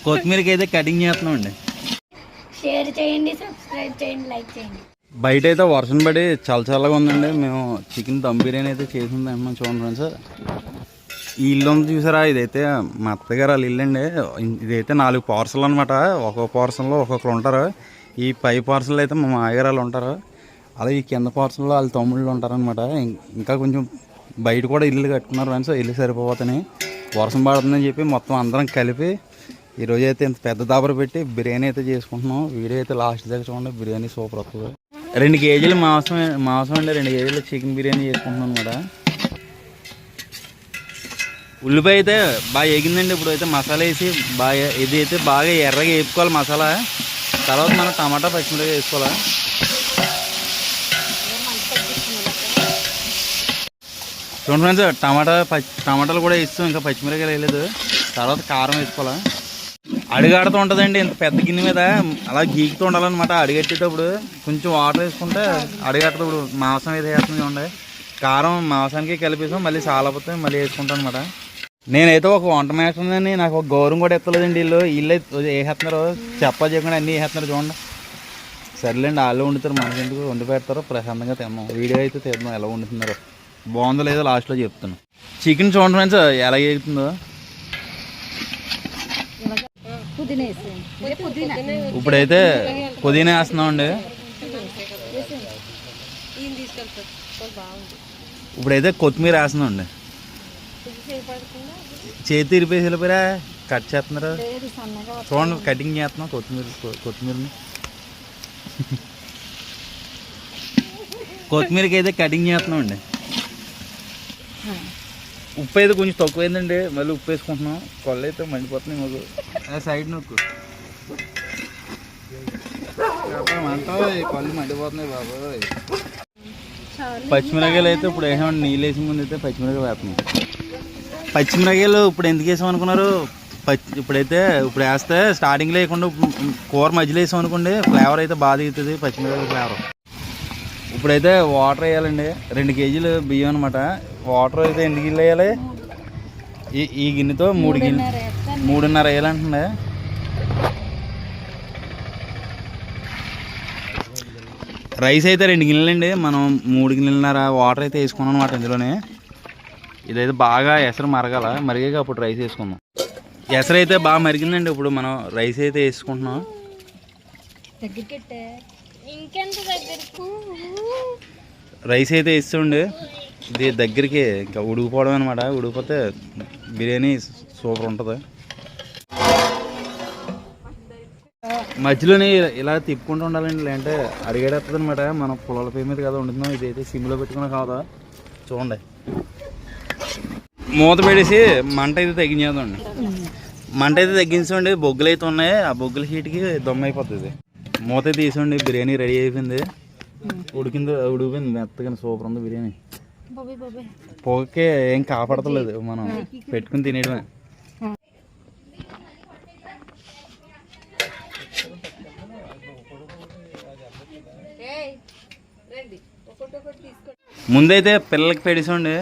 కొత్తిమీరకి అయితే కటింగ్ చేస్తున్నాం అండి. షేర్ చేయండి, సబ్స్క్రైబ్ చేయండి, లైక్ చేయండి. బయట అయితే వర్షం పడి చాలా చల్లగా ఉందండి. మేము చికెన్ దమ్ బిర్యానీ అయితే చేసింది అమ్మ. చూడండి ఫ్రెండ్స్, ఈ ఇల్లు ఉంది చూసారా, ఇదైతే మా అత్తగారు వాళ్ళ ఇల్లు అండి. ఇదైతే 4 పార్సల్ అనమాట. ఒక్కొక్క పార్సల్లో ఒక్కొక్కరు ఉంటారు. ఈ పై పార్సల్ అయితే మా మాయగారు వాళ్ళు ఉంటారు. అలాగే ఈ కింద పార్సల్లో వాళ్ళ తమ్ముళ్ళు ఉంటారనమాట. ఇంకా కొంచెం బయట కూడా ఇల్లు కట్టుకున్నారు ఫ్రెండ్స్. ఇల్లు సరిపోతాయి, వర్షం పడుతుందని చెప్పి మొత్తం అందరం కలిపి ఈరోజు అయితే ఇంత పెద్ద దాబర పెట్టి బిర్యానీ అయితే చేసుకుంటున్నాం. వీడియో అయితే లాస్ట్ దగ్గర చూడండి, బిర్యానీ సూపర్ వస్తుంది. 2 కేజీలు మాంసం అండి, 2 కేజీలు చికెన్ బిర్యానీ చేసుకుంటున్నాం అనమాట. ఉల్లిపాయ అయితే బాగా ఎగిందండి. ఇప్పుడు అయితే మసాలా వేసి బాగా ఇది అయితే బాగా ఎర్రగా వేపుకోవాలి మసాలా. తర్వాత మనం టమాటా పచ్చిమిరపకాయ వేసుకోవాలి. చూడండి ఫ్రెండ్స్, టమాటాలు కూడా వేస్తాం, ఇంకా పచ్చిమిరపకాయలు వేయలేదు. తర్వాత కారం వేసుకోవాలి. అడిగాడుతూ ఉంటుందండి ఇంత పెద్ద గిన్నె మీద, అలా గీకుతూ ఉండాలన్నమాట. అడిగట్టేటప్పుడు కొంచెం వాటర్ వేసుకుంటే అడిగట్టేటప్పుడు మాంసం అయితే వేస్తుంది చూడండి. కారం మాంసానికి కలిపేసాం, మళ్ళీ సాలపోతే మళ్ళీ వేసుకుంటాం అనమాట. నేనైతే ఒక వంట మాస్టర్ ఉందని నాకు ఒక గౌరవం కూడా ఎత్తలేదండి. వీళ్ళు వేసేస్తున్నారు, చెప్పా చేయకుండా అన్నీ వేసేస్తున్నారు చూడండి. సర్లేండి, వాళ్ళు వండుతారు, మనకెందుకు వండి పెడతారో ప్రశాంతంగా తిన్నాం. వీడియో అయితే తిన్నాం ఎలా వండుతున్నారు, బాగుందో లేదో లాస్ట్లో చెప్తాను. చికెన్ చూడండి ఫ్రెండ్స్ ఎలా ఎగుతుందో. ఇప్పుడైతే పుదీనా వేస్తున్నామండి. ఇప్పుడైతే కొత్తిమీర వేస్తున్నామండి. చేతి ఇరిపేసి వెళ్ళిపోయారా, కట్ చేస్తున్నారు చూడండి, కటింగ్ చేస్తున్నాం కొత్తిమీరని. కొత్తిమీరకి అయితే కటింగ్ చేస్తున్నామండి. ఉప్పు అయితే కొంచెం తక్కువైందండి, మళ్ళీ ఉప్పు వేసుకుంటున్నాం. కొళ్ళు అయితే మండిపోతున్నాయి మాకు. సైడ్ నొక్కు అంటావు, కొళ్ళు మండిపోతున్నాయి బాబోయ్. పచ్చిమిరకాయలు అయితే ఇప్పుడు వేసామండి. నీళ్ళు వేసిన ముందు అయితే పచ్చిమిరకాయలు వేస్తున్నాం. పచ్చిమిరకాయలు ఇప్పుడు ఎందుకు వేసాం అనుకున్నారు, ఇప్పుడు వేస్తే స్టార్టింగ్లో వేయకుండా కూర మధ్యలో వేసాం అనుకోండి, ఫ్లేవర్ అయితే బాగా దిగుతుంది పచ్చిమిరకాయల ఫ్లేవర్. ఇప్పుడైతే వాటర్ వేయాలండి. 2 కేజీలు బియ్యం అనమాట. వాటర్ అయితే ఎన్ని గిన్నెలు వేయాలి, ఈ గిన్నెతో 3.5 వేయాలంటుండే. రైస్ అయితే 2 గిన్నెలండి, మనం 3.5 వాటర్ అయితే వేసుకున్నాం అనమాట ఇందులోనే. ఇదైతే బాగా ఎసరు మరిగాక అప్పుడు రైస్ వేసుకున్నాం. ఎసరు అయితే బాగా మరిగిందండి. ఇప్పుడు మనం రైస్ అయితే వేసుకుంటున్నాం. రైస్ అయితే వేస్తుండే, ఇది దగ్గరికి ఇంకా ఉడికిపోవడం అనమాట. ఉడికిపోతే బిర్యానీ సూపర్ ఉంటుంది. మధ్యలోనే ఇలా తిప్పుకుంటూ ఉండాలండి, లేదంటే అడిగేస్తుంది అనమాట. మనం పొలాల పొయ్యి మీద కదా వండుతున్నాం, ఇదైతే సిమ్లో పెట్టుకున్నా కాదా. చూడండి, మూత పెట్టేసి మంట అయితే తగ్గించేద్దామండి. మంట అయితే తగ్గించండి, బొగ్గులు అయితే ఉన్నాయి, ఆ బొగ్గుల హీట్కి దమ్ అయిపోతుంది. మూత అయితే తీసుకోండి, బిర్యానీ రెడీ అయిపోయింది. ఉడికిపోయింది మెత్తగా, సూపర్ ఉంది బిర్యానీ. పొగకే ఏం కాపాడతలేదు, మనం పెట్టుకుని తినేయడమే. ముందైతే పిల్లలకి పెట్టేసండి.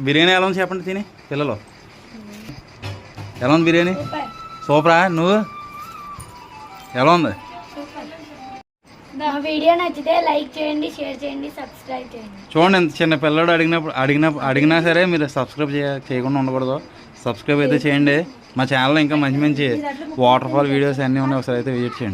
బిర్యానీ ఎలా ఉంది చెప్పండి తిని పిల్లలు, ఎలా ఉంది బిర్యానీ? సూపరా? నువ్వు ఎలా ఉంది? వీడియో నచ్చితే లైక్ చేయండి, షేర్ చేయండి, సబ్స్క్రైబ్ చేయండి. చూడండి, ఎంత చిన్న పిల్లడు అడిగినా సరే మీరు సబ్స్క్రైబ్ చేయకుండా ఉండకూడదు. సబ్స్క్రైబ్ అయితే చేయండి. మా ఛానల్లో ఇంకా మంచి మంచి వాటర్ ఫాల్ వీడియోస్ అన్నీ ఉన్నాయి, ఒకసారి అయితే విజిట్ చేయండి.